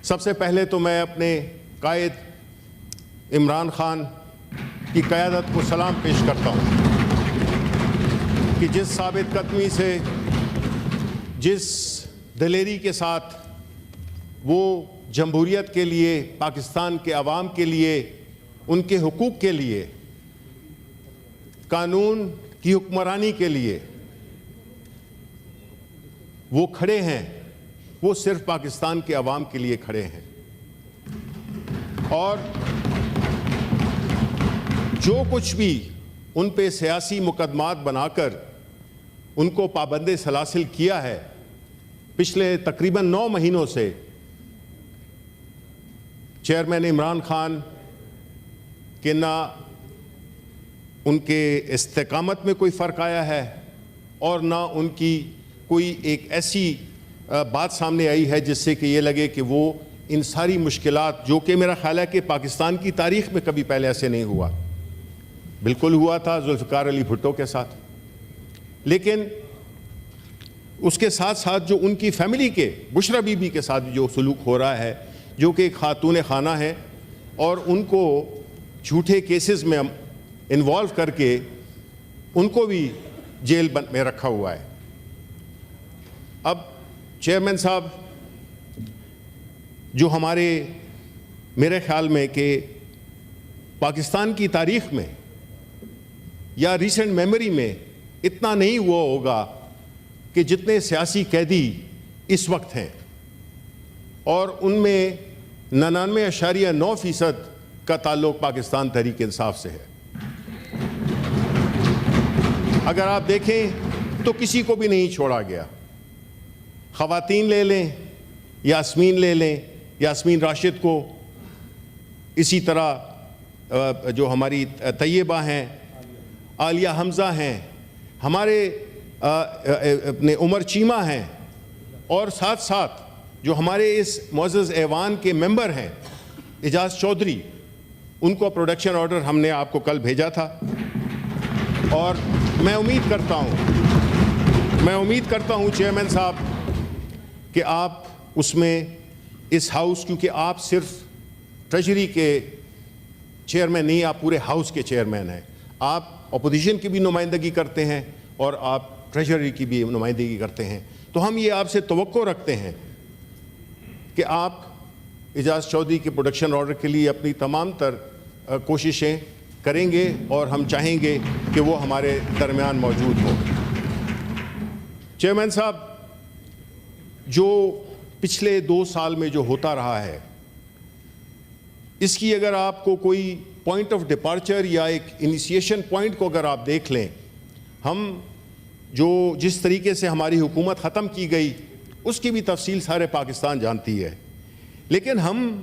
سب سے پہلے تو میں اپنے قائد عمران خان کی قیادت کو سلام پیش کرتا ہوں کہ جس ثابت قدمی سے، جس دلیری کے ساتھ وہ جمہوریت کے لیے، پاکستان کے عوام کے لیے، ان کے حقوق کے لیے، قانون کی حکمرانی کے لیے وہ کھڑے ہیں، وہ صرف پاکستان کے عوام کے لیے کھڑے ہیں۔ اور جو کچھ بھی ان پہ سیاسی مقدمات بنا کر ان کو پابند سلاسل کیا ہے پچھلے تقریباً 9 مہینوں سے، چیئرمین عمران خان کہ نہ ان کے استقامت میں کوئی فرق آیا ہے اور نہ ان کی کوئی ایک ایسی بات سامنے آئی ہے جس سے کہ یہ لگے کہ وہ ان ساری مشکلات، جو کہ میرا خیال ہے کہ پاکستان کی تاریخ میں کبھی پہلے ایسے نہیں ہوا، بالکل ہوا تھا ذوالفقار علی بھٹو کے ساتھ، لیکن اس کے ساتھ ساتھ جو ان کی فیملی کے بشرا بی بی کے ساتھ جو سلوک ہو رہا ہے، جو کہ ایک خاتون خانہ ہے اور ان کو جھوٹے کیسز میں انوالو کر کے ان کو بھی جیل میں رکھا ہوا ہے۔ اب چیئرمین صاحب، جو میرے خیال میں کہ پاکستان کی تاریخ میں یا ریسنٹ میموری میں اتنا نہیں ہوا ہوگا کہ جتنے سیاسی قیدی اس وقت ہیں، اور ان میں 99.9% کا تعلق پاکستان تحریک انصاف سے ہے۔ اگر آپ دیکھیں تو کسی کو بھی نہیں چھوڑا گیا۔ خواتین لے لیں، یاسمین لے لیں، یاسمین راشد کو، اسی طرح جو ہماری طیبہ ہیں، عالیہ حمزہ ہیں، ہمارے اپنے عمر چیمہ ہیں، اور ساتھ ساتھ جو ہمارے اس معزز ایوان کے ممبر ہیں اعجاز چودھری، ان کو پروڈکشن آرڈر ہم نے آپ کو کل بھیجا تھا، اور میں امید کرتا ہوں چیئرمین صاحب کہ آپ اس میں اس ہاؤس، کیونکہ آپ صرف ٹریجری کے چیئرمین نہیں، آپ پورے ہاؤس کے چیئرمین ہیں، آپ اپوزیشن کی بھی نمائندگی کرتے ہیں اور آپ ٹریجری کی بھی نمائندگی کرتے ہیں، تو ہم یہ آپ سے توقع رکھتے ہیں کہ آپ اعجاز چودھری کے پروڈکشن آرڈر کے لیے اپنی تمام تر کوششیں کریں گے، اور ہم چاہیں گے کہ وہ ہمارے درمیان موجود ہو۔ چیئرمین صاحب، جو پچھلے 2 سال میں جو ہوتا رہا ہے، اس کی اگر آپ کو کوئی پوائنٹ آف ڈپارچر یا ایک انیشیشن پوائنٹ کو اگر آپ دیکھ لیں، ہم جس طریقے سے ہماری حکومت ختم کی گئی اس کی بھی تفصیل سارے پاکستان جانتی ہے، لیکن ہم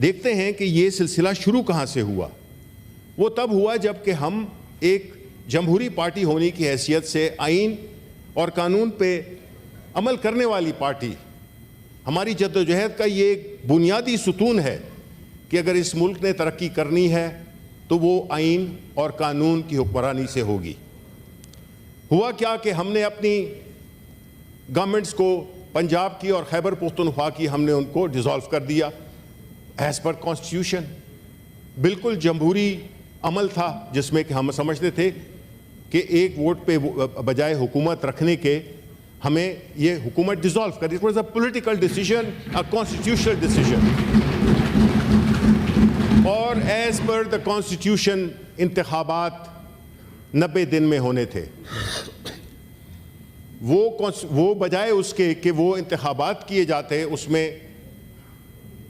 دیکھتے ہیں کہ یہ سلسلہ شروع کہاں سے ہوا۔ وہ تب ہوا جب کہ ہم ایک جمہوری پارٹی ہونے کی حیثیت سے آئین اور قانون پہ عمل کرنے والی پارٹی، ہماری جدوجہد کا یہ ایک بنیادی ستون ہے کہ اگر اس ملک نے ترقی کرنی ہے تو وہ آئین اور قانون کی حکمرانی سے ہوگی۔ ہوا کیا کہ ہم نے اپنی گورنمنٹس کو، پنجاب کی اور خیبر پختونخوا کی، ہم نے ان کو ڈیزالو کر دیا ایز پر کانسٹیٹیوشن۔ بالکل جمہوری عمل تھا جس میں کہ ہم سمجھتے تھے کہ ایک ووٹ پہ بجائے حکومت رکھنے کے ہمیں یہ حکومت ڈیزالو کر دی۔ It was a political decision, a constitutional decision, اور ایز پر دا کانسٹیٹیوشن انتخابات 90 دن میں ہونے تھے۔ وہ بجائے اس کے کہ وہ انتخابات کیے جاتے، اس میں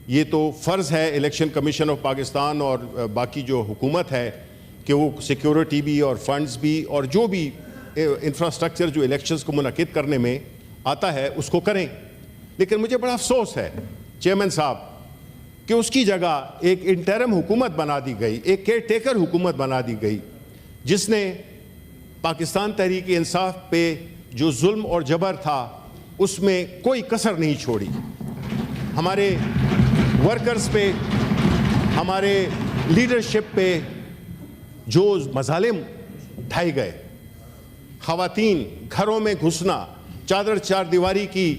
یہ تو فرض ہے الیکشن کمیشن آف پاکستان اور باقی جو حکومت ہے کہ وہ سیکیورٹی بھی اور فنڈز بھی اور جو بھی انفراسٹرکچر جو الیکشنز کو منعقد کرنے میں آتا ہے اس کو کریں، لیکن مجھے بڑا افسوس ہے چیئرمین صاحب کہ اس کی جگہ ایک انٹرم حکومت بنا دی گئی، ایک کیئر ٹیکر حکومت بنا دی گئی، جس نے پاکستان تحریک انصاف پہ جو ظلم اور جبر تھا اس میں کوئی کسر نہیں چھوڑی۔ ہمارے ورکرز پہ، ہمارے لیڈرشپ پہ جو مظالم اٹھائے گئے، خواتین گھروں میں گھسنا، چادر چار دیواری کی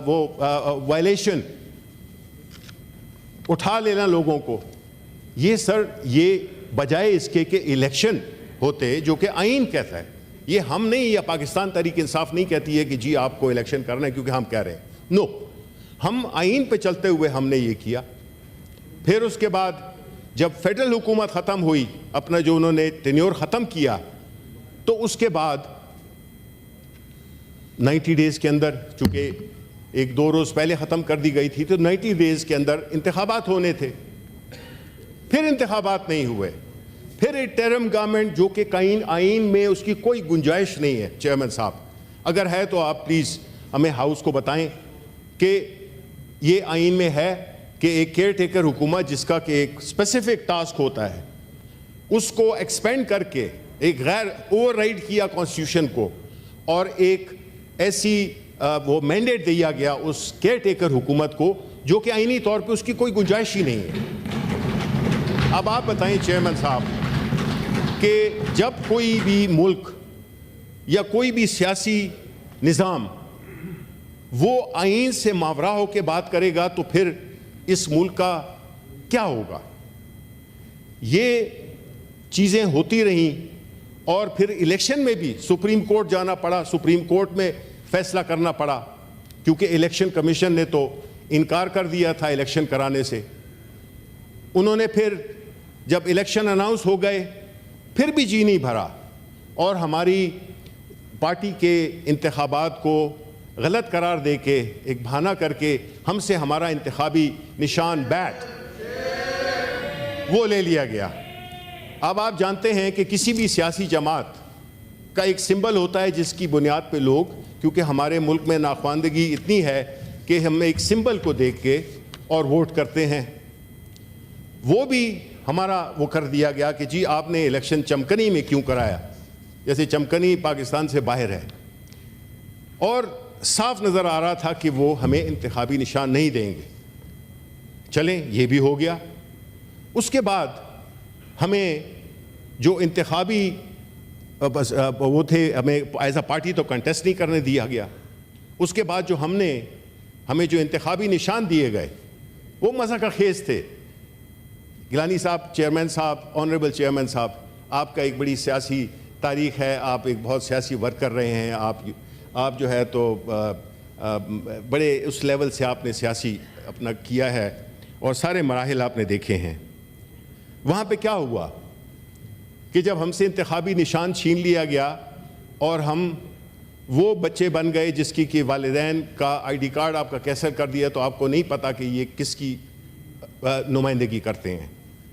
وہ وائلیشن، اٹھا لینا لوگوں کو. یہ سر یہ بجائے اس کے کہ الیکشن ہوتے جو کہ آئین کہتا ہے, یہ ہم نہیں, یا پاکستان تحریک انصاف نہیں کہتی ہے کہ جی آپ کو الیکشن کرنا ہے کیونکہ ہم کہہ رہے ہیں. نو, ہم آئین پہ چلتے ہوئے ہم نے یہ کیا. پھر اس کے بعد جب فیڈرل حکومت ختم ہوئی, اپنا جو انہوں نے ٹینیور ختم کیا, تو اس کے بعد 90 ڈیز کے اندر, چونکہ 1-2 روز پہلے ختم کر دی گئی تھی, تو 90 ڈیز کے اندر انتخابات ہونے تھے. پھر انتخابات نہیں ہوئے. پھر ایک ٹرم گورنمنٹ جو کہ آئین میں اس کی کوئی گنجائش نہیں ہے. چیئرمین صاحب اگر ہے تو آپ پلیز ہمیں ہاؤس کو بتائیں کہ یہ آئین میں ہے کہ ایک کیئر ٹیکر حکومت جس کا کہ ایک اسپیسیفک ٹاسک ہوتا ہے, اس کو ایکسپینڈ کر کے ایک غیر اوور رائڈ کیا کانسٹیٹیوشن کو, اور ایک ایسی وہ مینڈیٹ دیا گیا اس کیئر ٹیکر حکومت کو جو کہ آئینی طور پہ اس کی کوئی گنجائش ہی نہیں ہے. اب آپ بتائیں چیئرمین صاحب کہ جب کوئی بھی ملک یا کوئی بھی سیاسی نظام وہ آئین سے ماورا ہو کے بات کرے گا تو پھر اس ملک کا کیا ہوگا؟ یہ چیزیں ہوتی رہیں, اور پھر الیکشن میں بھی سپریم کورٹ جانا پڑا, سپریم کورٹ میں فیصلہ کرنا پڑا, کیونکہ الیکشن کمیشن نے تو انکار کر دیا تھا الیکشن کرانے سے. انہوں نے پھر جب الیکشن اناؤنس ہو گئے پھر بھی جی نہیں بھرا, اور ہماری پارٹی کے انتخابات کو غلط قرار دے کے, ایک بہانہ کر کے ہم سے ہمارا انتخابی نشان بیٹ وہ لے لیا گیا. اب آپ جانتے ہیں کہ کسی بھی سیاسی جماعت کا ایک سمبل ہوتا ہے جس کی بنیاد پہ لوگ, کیونکہ ہمارے ملک میں ناخواندگی اتنی ہے کہ ہم ایک سمبل کو دیکھ کے اور ووٹ کرتے ہیں. وہ بھی ہمارا وہ کر دیا گیا کہ جی آپ نے الیکشن چمکنی میں کیوں کرایا, جیسے چمکنی پاکستان سے باہر ہے, اور صاف نظر آ رہا تھا کہ وہ ہمیں انتخابی نشان نہیں دیں گے. چلیں یہ بھی ہو گیا. اس کے بعد ہمیں جو انتخابی وہ تھے, ہمیں ایز اے پارٹی تو کنٹیسٹ نہیں کرنے دیا گیا. اس کے بعد جو ہمیں جو انتخابی نشان دیے گئے وہ مزہ کا خیز تھے. گیلانی صاحب, چیئرمین صاحب, آنریبل چیئرمین صاحب, آپ کا ایک بڑی سیاسی تاریخ ہے, آپ ایک بہت سیاسی ورک کر رہے ہیں, آپ جو ہے تو بڑے اس لیول سے آپ نے سیاسی اپنا کیا ہے, اور سارے مراحل آپ نے دیکھے ہیں. وہاں پہ کیا ہوا کہ جب ہم سے انتخابی نشان چھین لیا گیا اور ہم وہ بچے بن گئے جس کی کہ والدین کا آئی ڈی کارڈ آپ کا کیسر کر دیا, تو آپ کو نہیں پتا کہ یہ کس کی نمائندگی کرتے ہیں.